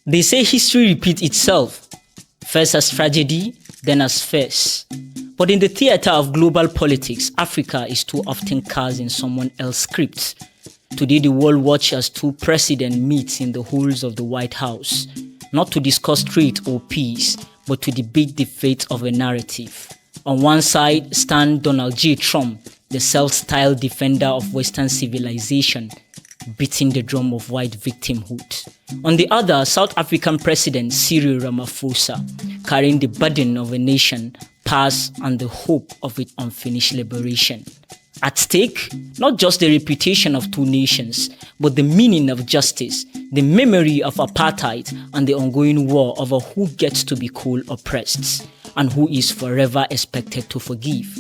They say history repeats itself, first as tragedy, then as farce. But in the theater of global politics, Africa is too often cast in someone else's script. Today, the world watches as two presidents meet in the halls of the White House, not to discuss trade or peace, but to debate the fate of a narrative. On one side stands Donald J. Trump, the self-styled defender of Western civilization, beating the drum of white victimhood. On the other, South African President Cyril Ramaphosa, carrying the burden of a nation, past and the hope of its unfinished liberation. At stake, not just the reputation of two nations, but the meaning of justice, the memory of apartheid, and the ongoing war over who gets to be called oppressed, and who is forever expected to forgive.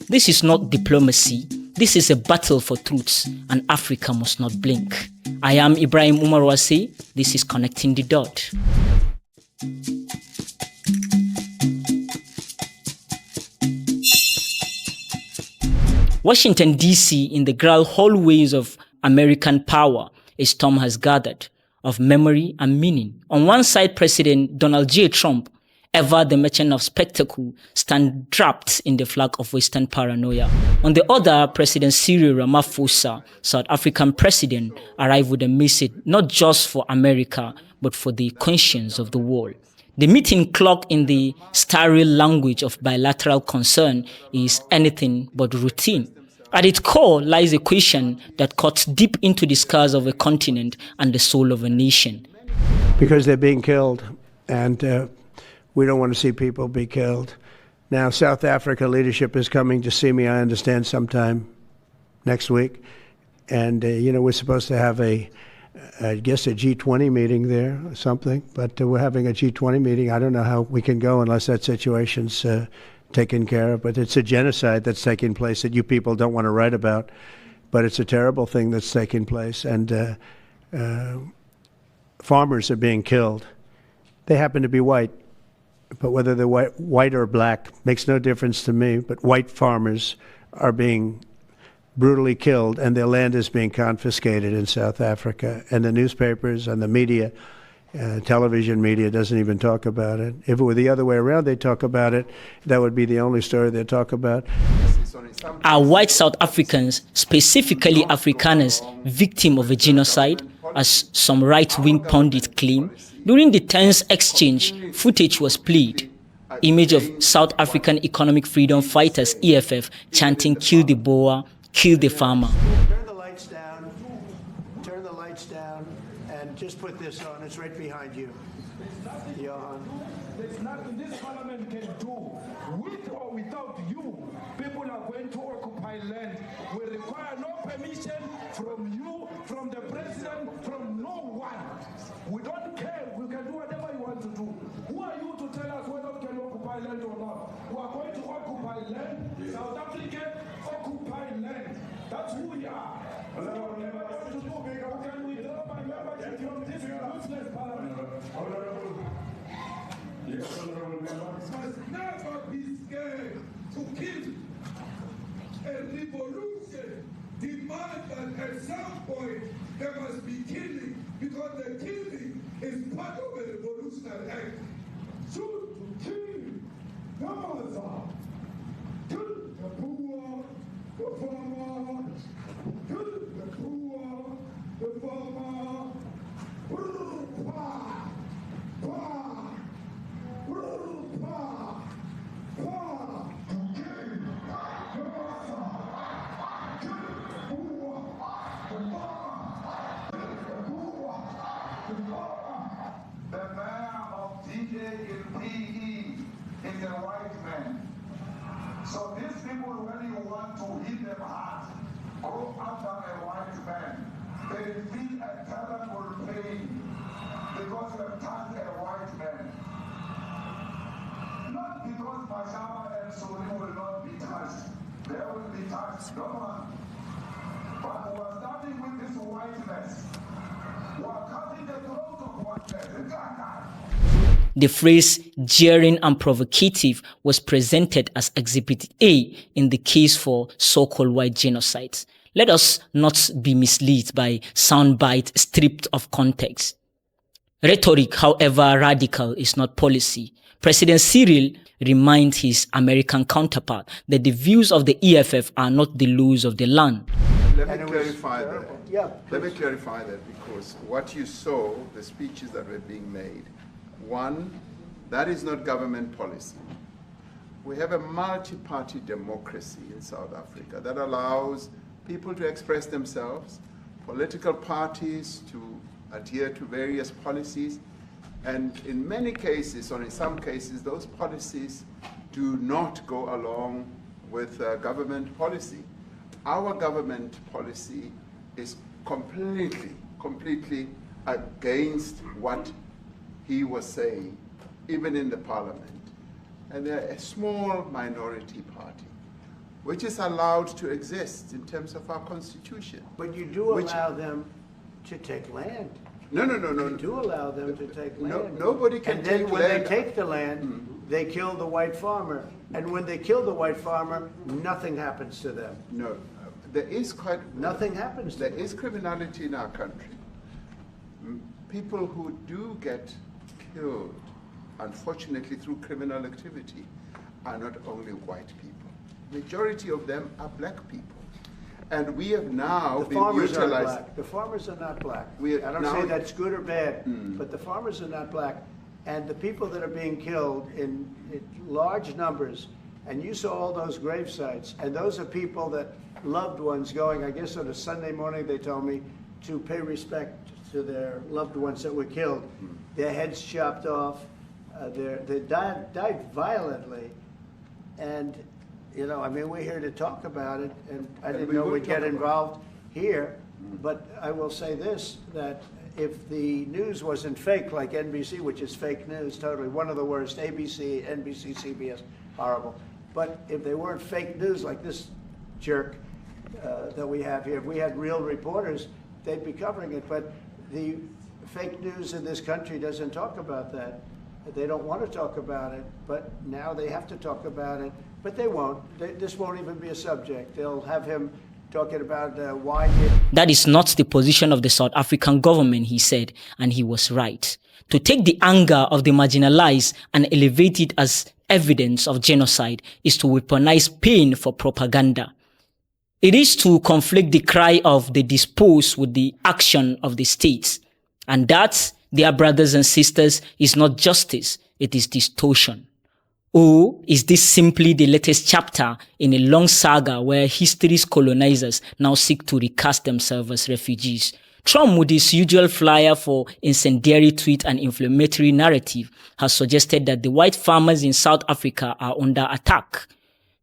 This is not diplomacy. This is a battle for truths, and Africa must not blink. I am Ibrahim Umarwase. This is Connecting the Dot. Washington, D.C., in the grand hallways of American power, a storm has gathered of memory and meaning. On one side, President Donald J. Trump, ever the merchant of spectacle, stands trapped in the flag of Western paranoia. On the other, President Cyril Ramaphosa, South African president, arrived with a message not just for America, but for the conscience of the world. The meeting clocked in the sterile language of bilateral concern is anything but routine. At its core lies a question that cuts deep into the scars of a continent and the soul of a nation. Because they're being killed, and we don't want to see people be killed. Now, South Africa leadership is coming to see me, I understand, sometime next week. And, we're supposed to have I guess a G20 meeting there or something, but we're having a G20 meeting. I don't know how we can go unless that situation's taken care of, but it's a genocide that's taking place that you people don't want to write about, but it's a terrible thing that's taking place, and farmers are being killed. They happen to be white, but whether they're white or black makes no difference to me, but white farmers are being brutally killed, and their land is being confiscated in South Africa. And the newspapers and the media, television media, doesn't even talk about it. If it were the other way around, they'd talk about it. That would be the only story they'd talk about. Are white South Africans, specifically Afrikaners, victim of a genocide, as some right-wing pundits claim? During the tense exchange, footage was played. Image of South African Economic Freedom Fighters, EFF, chanting "Kill the Boer, kill the farmer." Turn the lights down, and just put this on. It's right behind you. Johan. There's nothing this parliament can do. With or without you, people are going to occupy land. We require no permission from you, from the president, from no one. We don't care. We can do whatever you want to do. Who are you to tell us whether we can occupy land or not? We are going to occupy land. South Africa occupy land. That's who we are. So whatever you want to do, can we withdraw my membership from this useless parliament? Yes, honorable member. Must never be scared to kill. A revolution demands that at some point there must be killing, because the killing is part of a revolutionary act. Shoot to kill. Come on, sir. Kill the poor, the farmer. Kill the poor, the farmer. The mayor of DJ in PE is a white man. So these people, when you want to hit them hard, go after a white man. They feel a terrible pain because you have touched a white man. Not because Mashaba and Soli will not be touched. They will be touched, no one. But we are starting with this whiteness. We are cutting the throat of whiteness. The phrase jeering and provocative was presented as Exhibit A in the case for so-called white genocides. Let us not be misled by soundbite stripped of context. Rhetoric, however radical, is not policy. President Cyril reminds his American counterpart that the views of the EFF are not the laws of the land. Let me clarify that. Yeah, Let me clarify that, because what you saw, the speeches that were being made, one, that is not government policy. We have a multi-party democracy in South Africa that allows people to express themselves, political parties to adhere to various policies, and in many cases, or in some cases, those policies do not go along with government policy. Our government policy is completely against what he was saying, even in the parliament. And they're a small minority party, which is allowed to exist in terms of our constitution. but you do allow them to take land. No. You do allow them to take land. Nobody can And then take when land. they take the land, they kill the white farmer. And when they kill the white farmer, nothing happens to them. No, there is quite... Nothing happens to There them. is criminality in our country. People who do get killed, unfortunately through criminal activity, are not only white people. Majority of them are black people. And we have now The been farmers are utilized... black. The farmers are not black. We- I don't now- say that's good or bad, but the farmers are not black. And the people that are being killed in large numbers, and you saw all those grave sites, and those are people that loved ones going, I guess on a Sunday morning, they told me, to pay respect to their loved ones that were killed. Their heads chopped off, they died violently. And, you know, I mean, we're here to talk about it, and I didn't we know will we'd get talk about it. involved here, but I will say this, that if the news wasn't fake, like NBC, which is fake news, totally, one of the worst, ABC, NBC, CBS, horrible. But if they weren't fake news like this jerk that we have here, if we had real reporters, they'd be covering it. But the fake news in this country doesn't talk about that. They don't want to talk about it, but now they have to talk about it. But they won't. This won't even be a subject. They'll have him talking about why did... That is not the position of the South African government, he said, and he was right. To take the anger of the marginalized and elevate it as evidence of genocide is to weaponize pain for propaganda. It is to conflict the cry of the disposed with the action of the states. And that, dear brothers and sisters, is not justice, it is distortion. Or is this simply the latest chapter in a long saga where history's colonizers now seek to recast themselves as refugees? Trump, with his usual flyer for incendiary tweet and inflammatory narrative, has suggested that the white farmers in South Africa are under attack.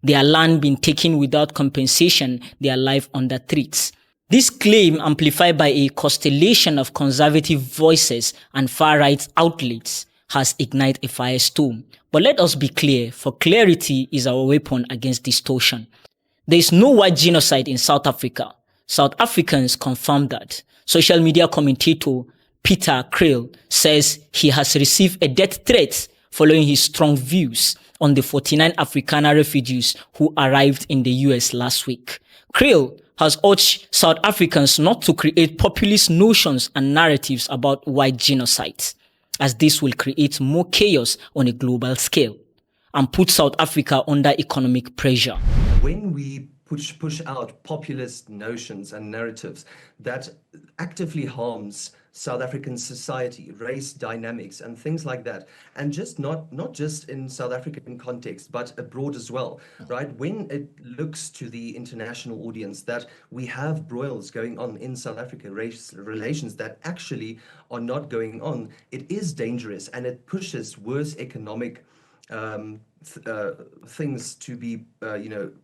Their land being taken without compensation, their life under threats. This claim, amplified by a constellation of conservative voices and far-right outlets, has ignited a firestorm. But let us be clear, for clarity is our weapon against distortion. There is no white genocide in South Africa. South Africans confirm that. Social media commentator Peter Kriel says he has received a death threat following his strong views on the 49 Afrikaner refugees who arrived in the US last week. Kriel has urged South Africans not to create populist notions and narratives about white genocide, as this will create more chaos on a global scale and put South Africa under economic pressure. When we push out populist notions and narratives that actively harms South African society, race dynamics and things like that, and just not just in South African context, but abroad as well, right? When it looks to the international audience that we have broils going on in South Africa, race relations that actually are not going on, it is dangerous and it pushes worse economic things to be,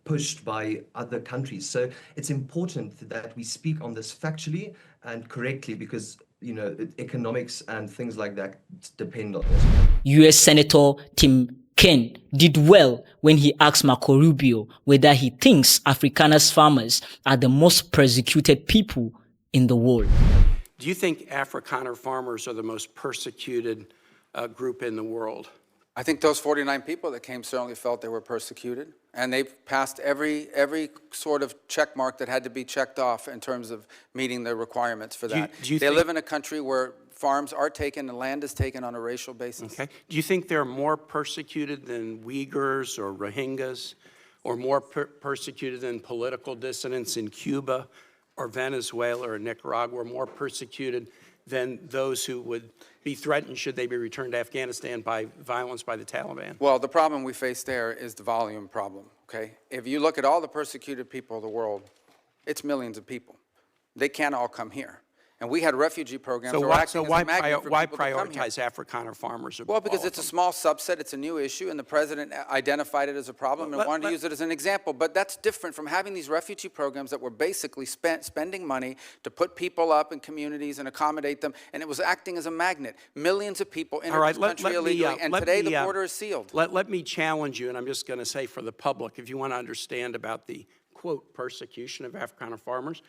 pushed by other countries. So it's important that we speak on this factually and correctly because, economics and things like that depend on it. US Senator Tim Kaine did well when he asked Marco Rubio whether he thinks Afrikaner farmers are the most persecuted people in the world. Do you think Afrikaner farmers are the most persecuted group in the world? I think those 49 people that came certainly felt they were persecuted, and they passed every sort of check mark that had to be checked off in terms of meeting the requirements for that. They live in a country where farms are taken and land is taken on a racial basis. Okay. Do you think they're more persecuted than Uyghurs or Rohingyas, or more persecuted than political dissidents in Cuba or Venezuela or Nicaragua, or more persecuted than those who would be threatened should they be returned to Afghanistan by violence by the Taliban? Well, the problem we face there is the volume problem, okay? If you look at all the persecuted people of the world, it's millions of people. They can't all come here. And we had refugee programs that were acting as a magnet for why people to come here. prioritize Afrikaner farmers? Well, because it's a small subset, it's a new issue, and the president identified it as a problem and wanted to use it as an example. But that's different from having these refugee programs that were basically spending money to put people up in communities and accommodate them, and it was acting as a magnet. Millions of people entered this country illegally, and today the border is sealed. Let me challenge you, and I'm just going to say for the public, if you want to understand about the, quote, persecution of Afrikaner farmers,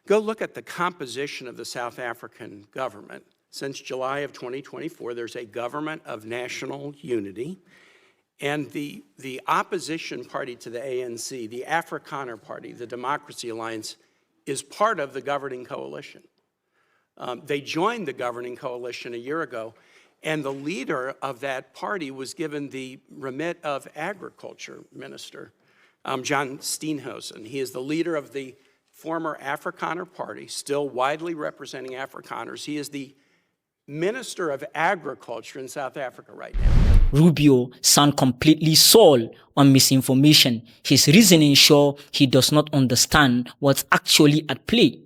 go look at the composition of the South African government. Since July of 2024, there's a government of national unity, and the opposition party to the ANC, the Afrikaner Party, the Democracy Alliance, is part of the governing coalition. They joined the governing coalition a year ago, and the leader of that party was given the remit of Agriculture Minister, John Steenhuisen. He is the leader of the former Afrikaner Party, still widely representing Afrikaners. He is the Minister of Agriculture in South Africa right now. Rubio sounds completely sold on misinformation. His reasoning shows he does not understand what's actually at play.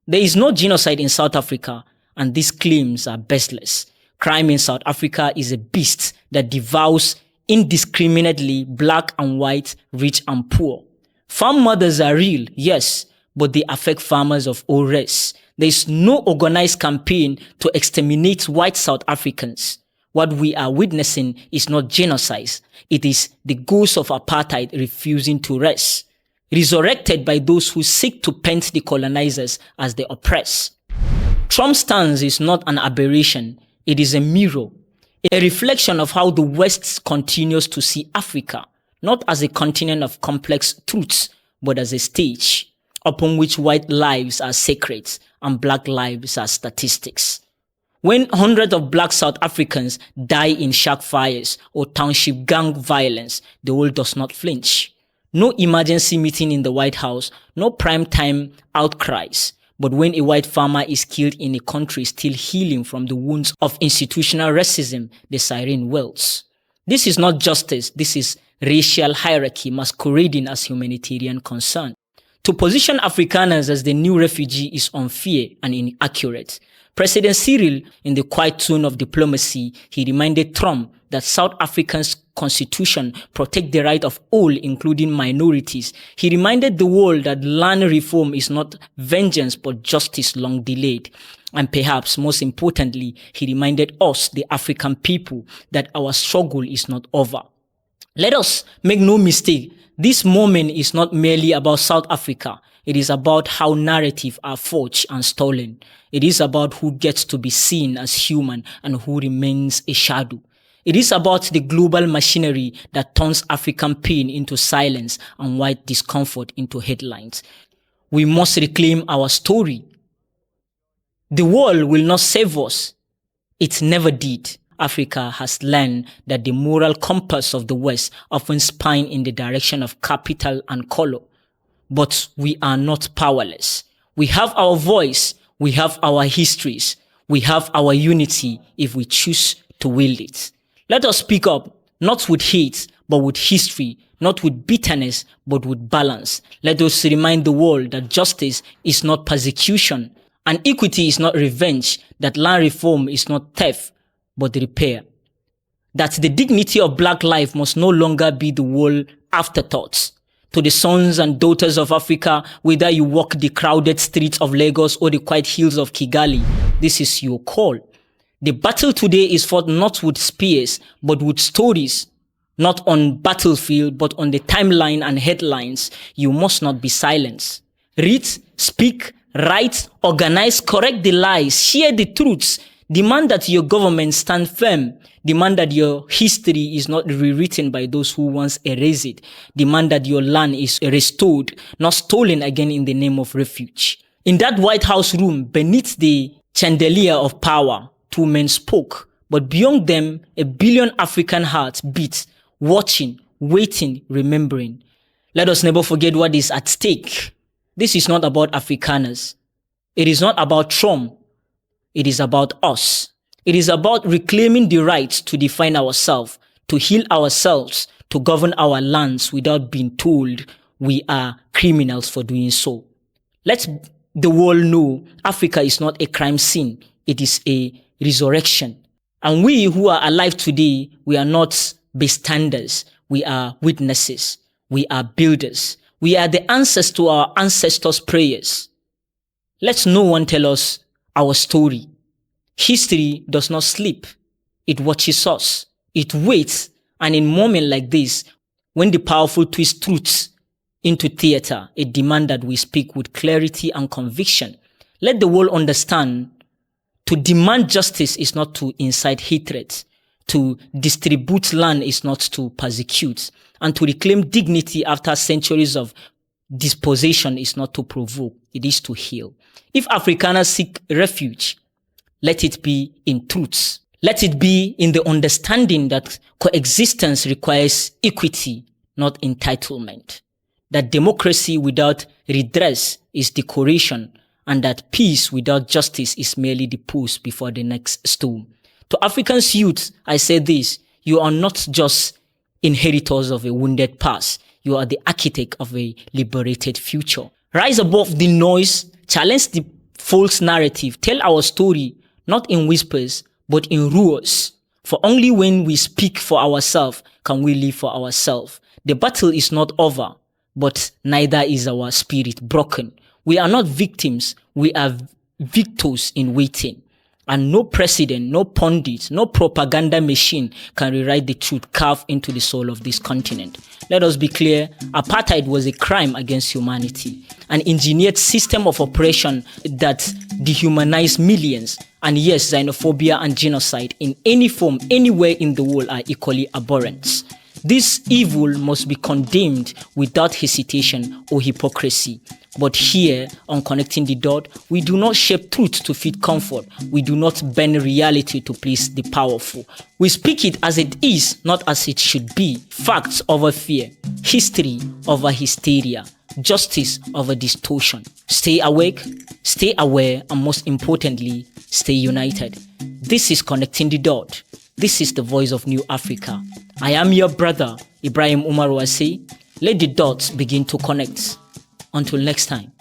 There is no genocide in South Africa, and these claims are baseless. Crime in South Africa is a beast that devours indiscriminately black and white, rich and poor. Farm murders are real, yes, but they affect farmers of all races. There is no organized campaign to exterminate white South Africans. What we are witnessing is not genocide. It is the ghost of apartheid refusing to rest, resurrected by those who seek to paint the colonizers as the oppressed. Trump's stance is not an aberration. It is a mirror, a reflection of how the West continues to see Africa, not as a continent of complex truths, but as a stage upon which white lives are sacred and black lives are statistics. When hundreds of black South Africans die in shack fires or township gang violence, the world does not flinch. No emergency meeting in the White House, no primetime outcries. But when a white farmer is killed in a country still healing from the wounds of institutional racism, the siren wails. This is not justice, this is racial hierarchy masquerading as humanitarian concern. To position Afrikaners as the new refugee is unfair and inaccurate. President Cyril, in the quiet tone of diplomacy, he reminded Trump that South Africa's constitution protects the right of all, including minorities. He reminded the world that land reform is not vengeance but justice long delayed. And perhaps most importantly, he reminded us, the African people, that our struggle is not over. Let us make no mistake, this moment is not merely about South Africa. It is about how narratives are forged and stolen. It is about who gets to be seen as human and who remains a shadow. It is about the global machinery that turns African pain into silence and white discomfort into headlines. We must reclaim our story. The world will not save us. It never did. Africa has learned that the moral compass of the West often spins in the direction of capital and color. But we are not powerless. We have our voice. We have our histories. We have our unity if we choose to wield it. Let us speak up, not with hate, but with history, not with bitterness, but with balance. Let us remind the world that justice is not persecution, and equity is not revenge, that land reform is not theft, but repair. That the dignity of black life must no longer be the world afterthoughts. To the sons and daughters of Africa, whether you walk the crowded streets of Lagos or the quiet hills of Kigali, this is your call. The battle today is fought not with spears, but with stories. Not on battlefield, but on the timeline and headlines. You must not be silenced. Read, speak, write, organize, correct the lies, share the truths. Demand that your government stand firm. Demand that your history is not rewritten by those who once erased it. Demand that your land is restored, not stolen again in the name of refuge. In that White House room, beneath the chandelier of power, 2 men spoke, but beyond them, 1 billion African hearts beat, watching, waiting, remembering. Let us never forget what is at stake. This is not about Afrikaners. It is not about Trump. It is about us. It is about reclaiming the right to define ourselves, to heal ourselves, to govern our lands without being told we are criminals for doing so. Let the world know Africa is not a crime scene. It is a resurrection. And we who are alive today, we are not bystanders. We are witnesses. We are builders. We are the answers to our ancestors' prayers. Let no one tell us our story. History does not sleep. It watches us. It waits. And in moments like this, when the powerful twist truths into theater, it demands that we speak with clarity and conviction. Let the world understand to demand justice is not to incite hatred. To distribute land is not to persecute. And to reclaim dignity after centuries of dispossession is not to provoke. It is to heal. If Afrikaners seek refuge, let it be in truths. Let it be in the understanding that coexistence requires equity, not entitlement. That democracy without redress is decoration, and that peace without justice is merely the pose before the next storm. To Africans youth, I say this: you are not just inheritors of a wounded past. You are the architect of a liberated future. Rise above the noise, challenge the false narrative, tell our story, not in whispers, but in roars. For only when we speak for ourselves can we live for ourselves. The battle is not over, but neither is our spirit broken. We are not victims, we are victors in waiting. And no president, no pundit, no propaganda machine can rewrite the truth carved into the soul of this continent. Let us be clear, apartheid was a crime against humanity, an engineered system of oppression that dehumanized millions. And yes, xenophobia and genocide in any form, anywhere in the world are equally abhorrent. This evil must be condemned without hesitation or hypocrisy. But here, on Connecting the Dot, we do not shape truth to fit comfort. We do not bend reality to please the powerful. We speak it as it is, not as it should be. Facts over fear, history over hysteria, justice over distortion. Stay awake, stay aware, and most importantly, stay united. This is Connecting the Dot. This is the voice of New Africa. I am your brother, Ibrahim Umar Wase. Let the dots begin to connect. Until next time.